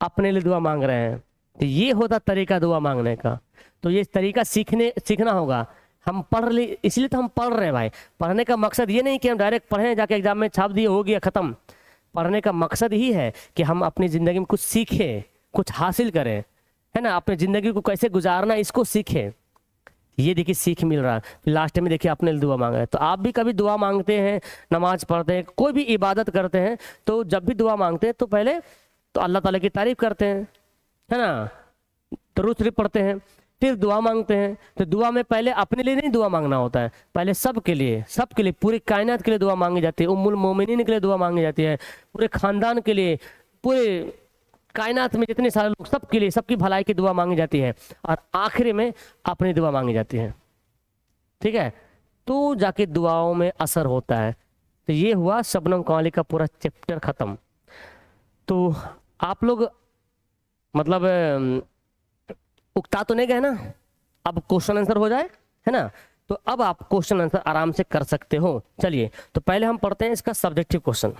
अपने लिए दुआ मांग रहे हैं। तो ये होता तरीका दुआ मांगने का। तो ये तरीका सीखना होगा। हम पढ़ ली, इसलिए तो हम पढ़ रहे हैं भाई। पढ़ने का मकसद ये नहीं कि हम डायरेक्ट पढ़ें, जाके एग्जाम में छाप दिए हो गया ख़त्म। पढ़ने का मकसद ही है कि हम अपनी ज़िंदगी में कुछ सीखें, कुछ हासिल करें, है ना। अपनी ज़िंदगी को कैसे गुजारना इसको सीखें। ये देखिए सीख मिल रहा है। लास्ट में देखिए अपने लिए दुआ मांग रहे हैं। तो आप भी कभी दुआ मांगते हैं, नमाज पढ़ते हैं, कोई भी इबादत करते हैं, तो जब भी दुआ मांगते हैं तो पहले तो अल्लाह ताला की तारीफ करते हैं, है ना, दरूद शरीफ पढ़ते हैं, फिर दुआ मांगते हैं। तो दुआ में पहले अपने लिए नहीं दुआ मांगना होता है, पहले सबके लिए पूरी कायनात के लिए दुआ मांगी जाती है। उम्मुल मोमिनीन के लिए दुआ मांगी जाती है, पूरे खानदान के लिए, पूरे कायनात में जितने सारे लोग, सबके लिए, सबकी भलाई की दुआ मांगी जाती है। और आखिरी में अपनी दुआ मांगी जाती है। ठीक है, तो जाके दुआओं में असर होता है। तो ये हुआ शबनम कमाली का पूरा चैप्टर ख़त्म। तो आप लोग मतलब उकता तो नहीं गए ना, अब क्वेश्चन आंसर हो जाए, है ना। तो अब आप क्वेश्चन आंसर आराम से कर सकते हो। चलिए, तो पहले हम पढ़ते हैं इसका सब्जेक्टिव क्वेश्चन।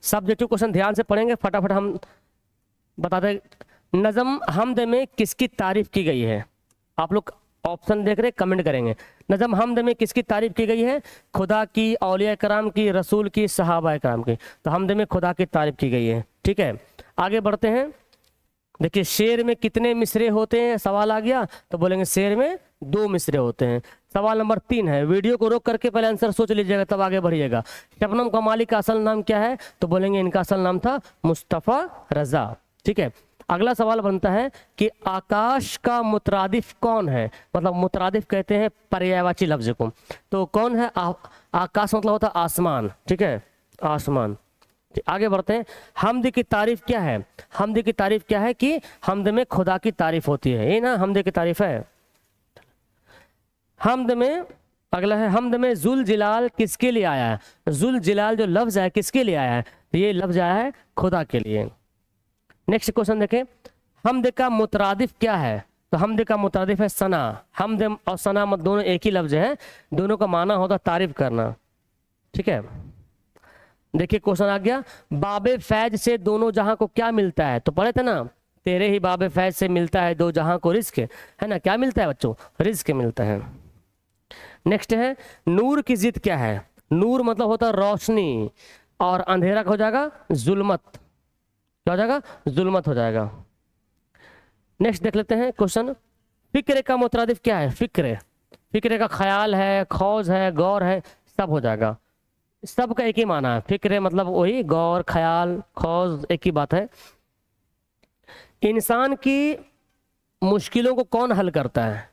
सब्जेक्टिव क्वेश्चन ध्यान से पढ़ेंगे, फटाफट हम बताते। नज़म हमद में किसकी तारीफ की गई है? आप लोग ऑप्शन देख रहे, कमेंट करेंगे। नज़म हमद में किसकी तारीफ की गई है? खुदा की, औलिया कराम की, रसूल की, सहाबा कराम की। तो हमद में खुदा की तारीफ की गई है। ठीक है, आगे बढ़ते हैं। देखिए, शेर में कितने मिसरे होते हैं? सवाल आ गया तो बोलेंगे शेर में 2 मिसरे होते हैं। सवाल नंबर 3 है, वीडियो को रोक करके पहले आंसर सोच लीजिएगा तब आगे बढ़िएगा। शबनम कमाली का असल नाम क्या है? तो बोलेंगे इनका असल नाम था मुस्तफ़ा रज़ा। ठीक है, अगला सवाल बनता है कि आकाश का मुतरादिफ कौन है? मतलब मुतरादिफ कहते हैं पर्यायवाची लफ्ज को। तो कौन है? आकाश मतलब होता है आसमान। ठीक है, आसमान। आगे बढ़ते हैं। हमद की तारीफ क्या है? हमद की तारीफ क्या है कि हमद में खुदा की तारीफ होती है, ये ना हमद की तारीफ है। हमद में अगला है, हमद में जुल जिलाल किसके लिए आया है? जुल जिलाल जो लफ्ज है किसके लिए आया है? तो ये लफ्ज आया है खुदा के लिए। नेक्स्ट क्वेश्चन देखें, हमद का मुतरादिफ क्या है? तो हमद का मुतरादिफ है सना। हमद और सना मत दोनों एक ही लफ्ज है, दोनों का माना होता तारीफ करना। ठीक है, देखिए क्वेश्चन आ गया, बाबे फैज से दोनों जहां को क्या मिलता है? तो पढ़े थे ना, तेरे ही बाबे फैज से मिलता है दो जहां को रिस्क, है ना। क्या मिलता है बच्चों? रिस्क मिलता है। नेक्स्ट है, नूर की जिद क्या है? नूर मतलब होता है रोशनी, और अंधेरा हो जाएगा जुल्मत। क्या हो जाएगा? जुल्मत हो जाएगा। नेक्स्ट देख लेते हैं क्वेश्चन, फिक्र का मुतरादिफ क्या है? फिक्र का ख्याल है, खौज है, गौर है, सब हो जाएगा। सबका एक ही माना है। फिक्र मतलब वही, गौर, ख्याल, खौज एक ही बात है। इंसान की मुश्किलों को कौन हल करता है?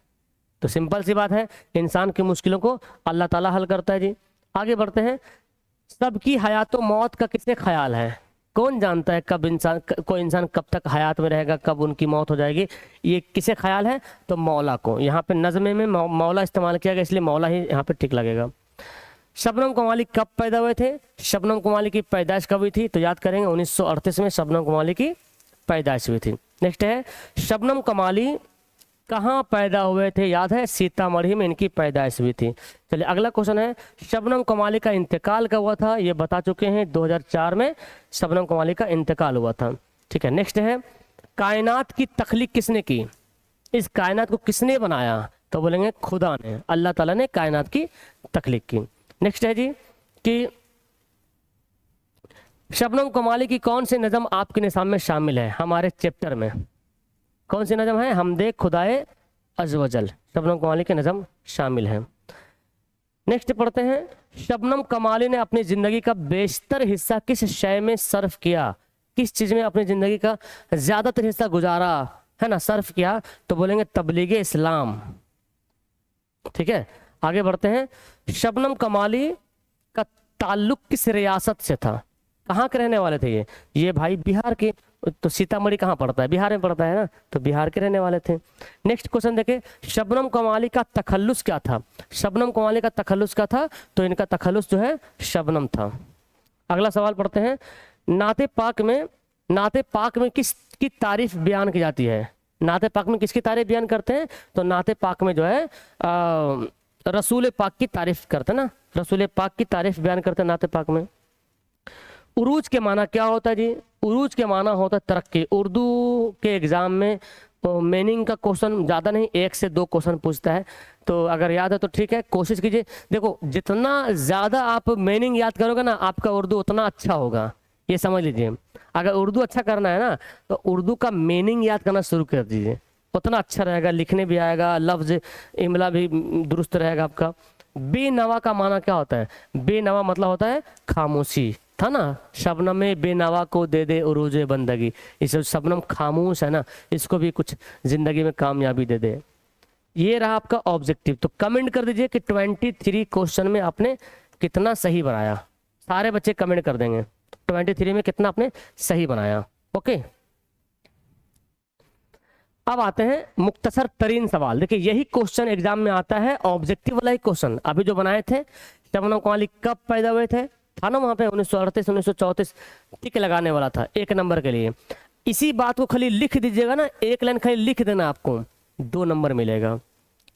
तो सिंपल सी बात है, इंसान की मुश्किलों को अल्लाह ताला हल करता है जी। आगे बढ़ते हैं, सबकी हयात मौत का किसे ख्याल है? कौन जानता है कब कोई इंसान कब तक हयात में रहेगा, कब उनकी मौत हो जाएगी? ये किसे ख्याल है? तो मौला को। यहाँ पे नज़्मे में मौला इस्तेमाल किया गया, इसलिए मौला ही यहाँ पे ठीक लगेगा। शबनम कमाली कब पैदा हुए थे? शबनम कमाली की पैदाइश कब हुई थी? तो याद करेंगे 1938 में शबनम कमाली की पैदाइश हुई थी। नेक्स्ट है, शबनम कमाली कहाँ पैदा हुए थे? याद है, सीतामढ़ी में इनकी पैदाइश हुई थी। चलिए अगला क्वेश्चन है, शबनम कमाली का इंतकाल कब हुआ था? ये बता चुके हैं, 2004 में शबनम कमाली का इंतकाल हुआ था। ठीक है, नेक्स्ट है, कायनात की तख्लीक किसने की? इस कायनात को किसने बनाया? तो बोलेंगे खुदा ने, अल्लाह ताला ने कायनात की तख्लीक की। नेक्स्ट है जी कि शबनम कमाली की कौन सी नज़म आपके निसाब में शामिल है? हमारे चैप्टर में कौन सी नज़म है? हमदे खुदाए अज़वजल, शबनम कमाली की नज़म शामिल है। नेक्स्ट पढ़ते हैं, शबनम कमाली ने अपनी ज़िंदगी का बेशतर हिस्सा किस शय में सर्फ किया? किस चीज़ में अपनी ज़िंदगी का ज़्यादातर हिस्सा गुजारा, है ना, सर्फ किया? तो बोलेंगे तबलीग इस्लाम। ठीक है, आगे बढ़ते हैं, शबनम कमाली का ताल्लुक किस रियासत से था? कहाँ के रहने वाले थे ये भाई बिहार के। तो सीतामढ़ी कहाँ पड़ता है? बिहार में पड़ता है ना, तो बिहार के रहने वाले थे। नेक्स्ट क्वेश्चन देखें, शबनम कमाली का तखल्लुस क्या था? शबनम कमाली का तखल्लुस क्या था? तो इनका तखल्लुस जो है शबनम था। अगला सवाल पढ़ते हैं, नाते पाक में किस की तारीफ बयान की जाती है? नाते पाक में किसकी तारीफ बयान करते हैं? तो नाते पाक में जो है रसूल पाक की तारीफ करते हैं ना, रसूल पाक की तारीफ बयान करते हैं नाते पाक में। उरूज के माना क्या होता है जी? उरूज के माना होता है तरक्की। उर्दू के एग्जाम में मीनिंग का क्वेश्चन ज़्यादा नहीं, 1 से 2 क्वेश्चन पूछता है, तो अगर याद है तो ठीक है, कोशिश कीजिए। देखो जितना ज़्यादा आप मीनिंग याद करोगे ना, आपका उर्दू उतना अच्छा होगा, ये समझ लीजिए। अगर उर्दू अच्छा करना है ना, तो उर्दू का मीनिंग याद करना शुरू कर दीजिए, उतना अच्छा रहेगा, लिखने भी आएगा, लफ्ज़ इमला भी दुरुस्त रहेगा आपका। बेनवा का माना क्या होता है? बेनवा मतलब होता है खामोशी, था ना, शबनम में बेनवा को दे दे उरूज बंदगी। इस शबनम खामोश है ना, इसको भी कुछ जिंदगी में कामयाबी दे दे। ये रहा आपका ऑब्जेक्टिव। तो कमेंट कर दीजिए कि 23 क्वेश्चन में आपने कितना सही बनाया। सारे बच्चे कमेंट कर देंगे 23 में कितना आपने सही बनाया। ओके, अब आते हैं मुख्तसर तरीन सवाल। देखिए यही क्वेश्चन एग्जाम में आता है, ऑब्जेक्टिव वाला ही क्वेश्चन। अभी जो बनाए थे, शबनम कमाली कब पैदा हुए थे, था ना वहाँ पे 1938 1934, टिक लगाने वाला था 1 नंबर के लिए। इसी बात को खाली लिख दीजिएगा ना, 1 लाइन खाली लिख देना, आपको 2 नंबर मिलेगा।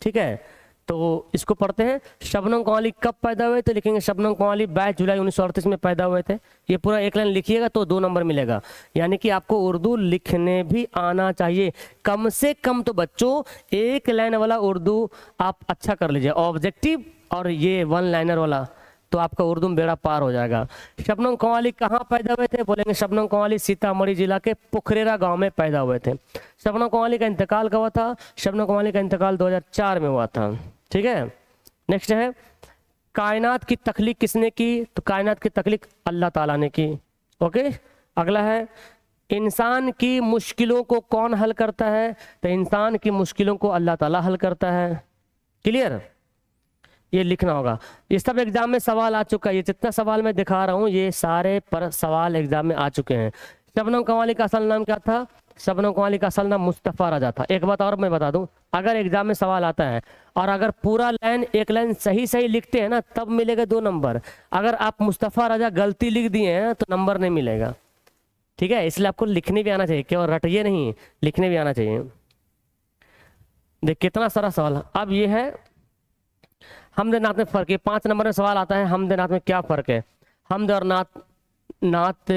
ठीक है, तो इसको पढ़ते हैं। शबनम कमाली कब पैदा हुए थे, लिखेंगे शबनम कमाली 22 जुलाई 1938 में पैदा हुए थे। ये पूरा 1 लाइन लिखिएगा तो 2 नंबर मिलेगा। यानी कि आपको उर्दू लिखने भी आना चाहिए, कम से कम तो बच्चों 1 लाइन वाला उर्दू आप अच्छा कर लीजिए, ऑब्जेक्टिव और ये 1 लाइनर वाला, तो आपका उर्दू में बेड़ा पार हो जाएगा। शबनम कमाली कहाँ पैदा हुए थे, बोलेंगे शबनम कमाली सीतामढ़ी जिला के पुखरेरा गांव में पैदा हुए थे। शबनम कमाली का इंतकाल कब हुआ था? शबनम कमाली का इंतकाल 2004 में हुआ था। ठीक है, नेक्स्ट है कायनात की तख्लीक किसने की? तो कायनात की तख्लीक अल्लाह ताला ने की। ओके, अगला है इंसान की मुश्किलों को कौन हल करता है? तो इंसान की मुश्किलों को अल्लाह ताला हल करता है। क्लियर, ये लिखना होगा। ये सब एग्जाम में सवाल आ चुका है, ये जितना सवाल मैं दिखा रहा हूँ ये सारे पर सवाल एग्जाम में आ चुके हैं। शबनम कमाली का असल नाम क्या था? शबनम कमाली का असल नाम मुस्तफ़ा रजा था। एक बात और मैं बता दूं, अगर एग्जाम में सवाल आता है और अगर पूरा लाइन 1 लाइन सही सही लिखते हैं ना, तब मिलेगा 2 नंबर। अगर आप मुस्तफ़ा रजा गलती लिख दिए हैं तो नंबर नहीं मिलेगा। ठीक है, इसलिए आपको लिखने भी आना चाहिए, केवल रटिए नहीं, लिखने भी आना चाहिए। देख कितना सारा सवाल। अब ये है हमद नात में फ़र्क है। 5 नंबर में सवाल आता है, हमद नात में क्या फ़र्क है? हमद और नात, नात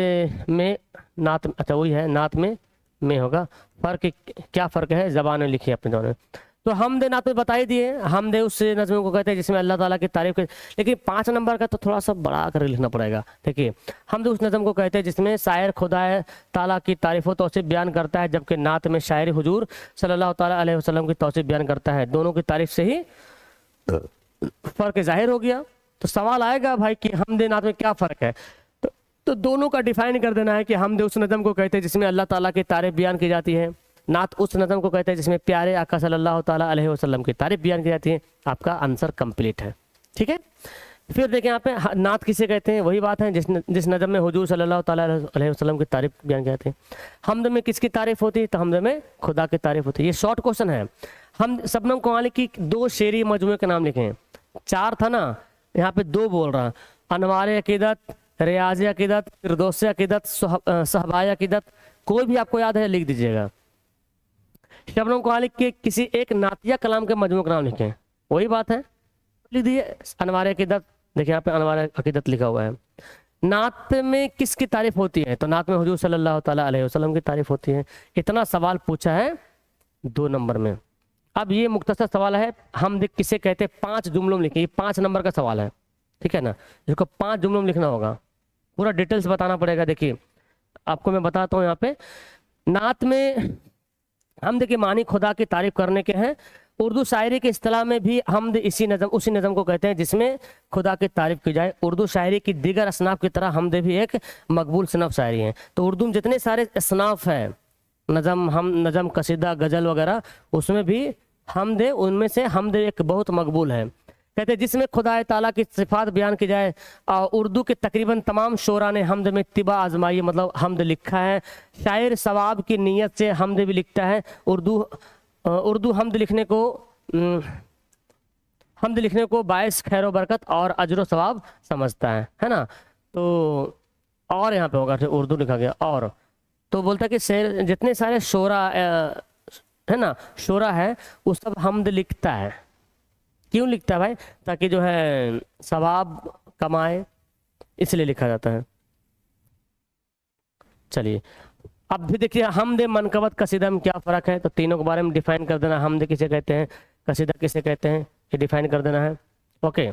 में, नात अच्छा वही है, नात में होगा। फ़र्क क्या फ़र्क है? ज़बान में लिखिए अपने दोनों। तो हमद नात में बता ही दिए, हमद उस नज़्म को कहते हैं जिसमें अल्लाह ताला की तारीफ कर। लेकिन 5 नंबर का तो थोड़ा सा बड़ा कर लिखना पड़ेगा। देखिए, हमद उस नज़्म को कहते हैं जिसमें शायर खुदा ताला की तारीफ व तौसीफ बयान करता है, जबकि नात में शायर हुजूर सल्लल्लाहु ताला अलैहि वसल्लम की तौसीफ बयान करता है। दोनों की तारीफ से ही फ़र्क जाहिर हो गया। तो सवाल आएगा भाई कि हमद नात में क्या फ़र्क है, तो दोनों का डिफाइन कर देना है कि हमद उस नज़म को कहते हैं जिसमें अल्लाह ताला की तारीफ बयान की जाती है, नात उस नज़म को कहते हैं जिसमें प्यारे आका सल्लल्लाहु ताला अलैहि वसल्लम की तारीफ बयान की जाती है। आपका आंसर कंप्लीट है। ठीक है, फिर देखें यहाँ पे नात किसे कहते हैं, वही बात है जिस नज़म में हुजूर सल्लल्लाहु ताला अलैहि वसल्लम की तारीफ बयान की जाती है। हमद में किसकी तारीफ होती है? तो हमद में खुदा की तारीफ होती है। ये शॉर्ट क्वेश्चन है। हम शबनम कमाली की 2 शेरी मजमूए के नाम लिखें। 4 था ना, यहाँ पे 2 बोल रहा, अनवार अकीदत, रियाज अकीदत, फिरदौस अकीदत, सहबाय अकीदत। कोई भी आपको याद है लिख दीजिएगा। शबनम कमाली के किसी एक नातिया कलाम के मजमू का नाम लिखें, वही बात है, लिख दीजिए अनवार अकीदत। देखिए यहाँ पे अनवार अकीदत लिखा हुआ है। नात में किसकी तारीफ होती है? तो नात में हुजूर सल्लल्लाहु ताला अलैहि वसल्लम की तारीफ होती है। इतना सवाल पूछा है 2 नंबर में। अब ये मुख्तसर सवाल है, हम किसे कहते हैं, 5 जुमलों में लिखे। ये 5 नंबर का सवाल है, ठीक है ना, जिसको 5 जुमलों में लिखना होगा, पूरा डिटेल्स बताना पड़ेगा। देखिए आपको मैं बताता हूँ, यहाँ पे नात में हमद के मानी खुदा की तारीफ करने के हैं। उर्दू शायरी के इस्तिलाह में भी हमद उसी नज़म को कहते हैं जिसमें खुदा की तारीफ की जाए। उर्दू शायरी की दीगर असनाफ की तरह हमद भी एक मकबूल सनफ शायरी है। तो उर्दू में जितने सारे असनाफ है, नज़म, कसीदा, गज़ल वगैरह, उसमें भी हमद, उनमें से हमद एक बहुत मकबूल है। कहते हैं जिसमें खुदा ताला की सिफात बयान की जाए। उर्दू के तकरीबन तमाम शोरा ने हमद में तिबा आजमाई, मतलब हमद लिखा है। शायर सवाब की नीयत से हमद भी लिखता है। उर्दू हमद लिखने को बायस खैर बरकत और अजर सवाब समझता है ना। तो और यहाँ पे होगा उर्दू लिखा गया, और तो बोलता है कि शेर जितने सारे शोरा है ना, शोरा है, वो सब हमद लिखता है। क्यों लिखता है भाई? ताकि जो है सवाब कमाए, इसलिए लिखा जाता है। चलिए अब भी देखिए, हमद मनकबत कसीदा में क्या फ़र्क है, तो तीनों के बारे में डिफाइन कर देना। हमद किसे कहते हैं, कसीदा किसे कहते हैं, ये डिफाइन कर देना है। ओके,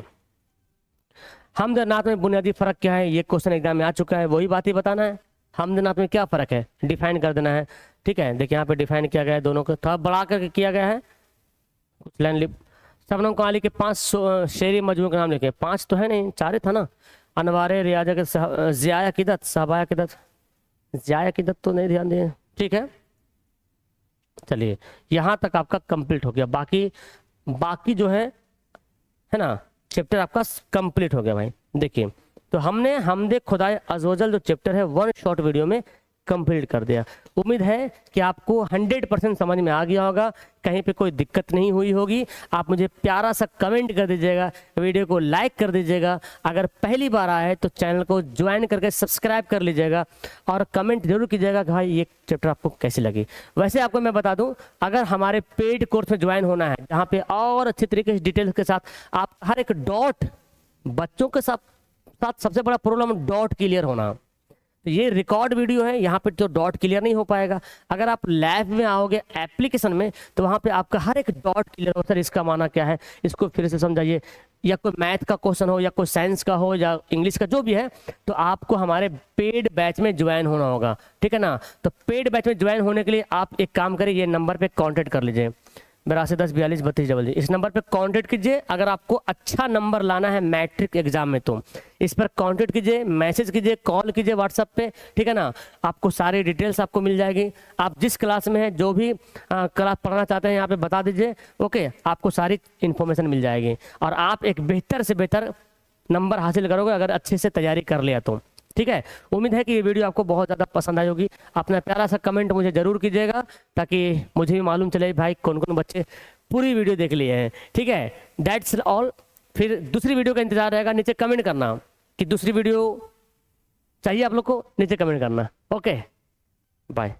हमद नात में बुनियादी फ़र्क क्या है, ये क्वेश्चन एग्जाम में आ चुका है, वही बात ही बताना है। हमद नात में क्या फ़र्क है, डिफाइन कर देना है। ठीक है, देखिए यहाँ पे डिफाइन किया गया है, दोनों को थोड़ा बढ़ा करके किया गया है। कुछ लाइन लिप शबनम कमाली के 5 शेरी मजमू के नाम लिखे। 5 तो है नहीं, 4 ही था ना। अनवारे रियाजा के ज़िया किदत, सहबाया किदत, ज़िया किदत तो नहीं ध्यान दिए। ठीक है, चलिए यहाँ तक आपका कंप्लीट हो गया। बाकी जो है ना, चैप्टर आपका कंप्लीट हो गया भाई। देखिए, तो हमने हमदे खुदाए अज़वजल जो चैप्टर है 1 शॉर्ट वीडियो में कंप्लीट कर दिया। उम्मीद है कि आपको 100% समझ में आ गया होगा, कहीं पे कोई दिक्कत नहीं हुई होगी। आप मुझे प्यारा सा कमेंट कर दीजिएगा, वीडियो को लाइक कर दीजिएगा। अगर पहली बार आए तो चैनल को ज्वाइन करके सब्सक्राइब कर लीजिएगा, और कमेंट जरूर कीजिएगा कि भाई ये चैप्टर आपको कैसी लगी। वैसे आपको मैं बता दूं, अगर हमारे पेड कोर्स में ज्वाइन होना है, जहाँ पे और अच्छी तरीके से डिटेल्स के साथ आप हर एक डॉट, बच्चों के साथ सबसे बड़ा प्रॉब्लम डॉट क्लियर होना। तो ये रिकॉर्ड वीडियो है, यहाँ पे तो डॉट क्लियर नहीं हो पाएगा। अगर आप लैब में आओगे एप्लीकेशन में, तो वहाँ पे आपका हर एक डॉट क्लियर हो। सर इसका माना क्या है, इसको फिर से समझाइए, या कोई मैथ का क्वेश्चन हो, या कोई साइंस का हो, या इंग्लिश का, जो भी है, तो आपको हमारे पेड बैच में ज्वाइन होना होगा। ठीक है ना। तो पेड बैच में ज्वाइन होने के लिए आप एक काम करिए, ये नंबर पर कॉन्टेक्ट कर लीजिए, 8210423200। इस नंबर पे कांटेक्ट कीजिए। अगर आपको अच्छा नंबर लाना है मैट्रिक एग्जाम में, तो इस पर कांटेक्ट कीजिए, मैसेज कीजिए, कॉल कीजिए व्हाट्सएप पे। ठीक है ना। आपको सारी डिटेल्स आपको मिल जाएगी। आप जिस क्लास में है, जो भी क्लास पढ़ना चाहते हैं, यहाँ पे बता दीजिए। ओके, आपको सारी इन्फॉर्मेशन मिल जाएगी, और आप एक बेहतर से बेहतर नंबर हासिल करोगे अगर अच्छे से तैयारी कर लिया तो। ठीक है, उम्मीद है कि ये वीडियो आपको बहुत ज़्यादा पसंद आई होगी। अपना प्यारा सा कमेंट मुझे ज़रूर कीजिएगा, ताकि मुझे भी मालूम चले भाई कौन कौन बच्चे पूरी वीडियो देख लिए हैं। ठीक है, दैट्स ऑल। फिर दूसरी वीडियो का इंतजार रहेगा। नीचे कमेंट करना कि दूसरी वीडियो चाहिए आप लोग को, नीचे कमेंट करना। Okay, bye.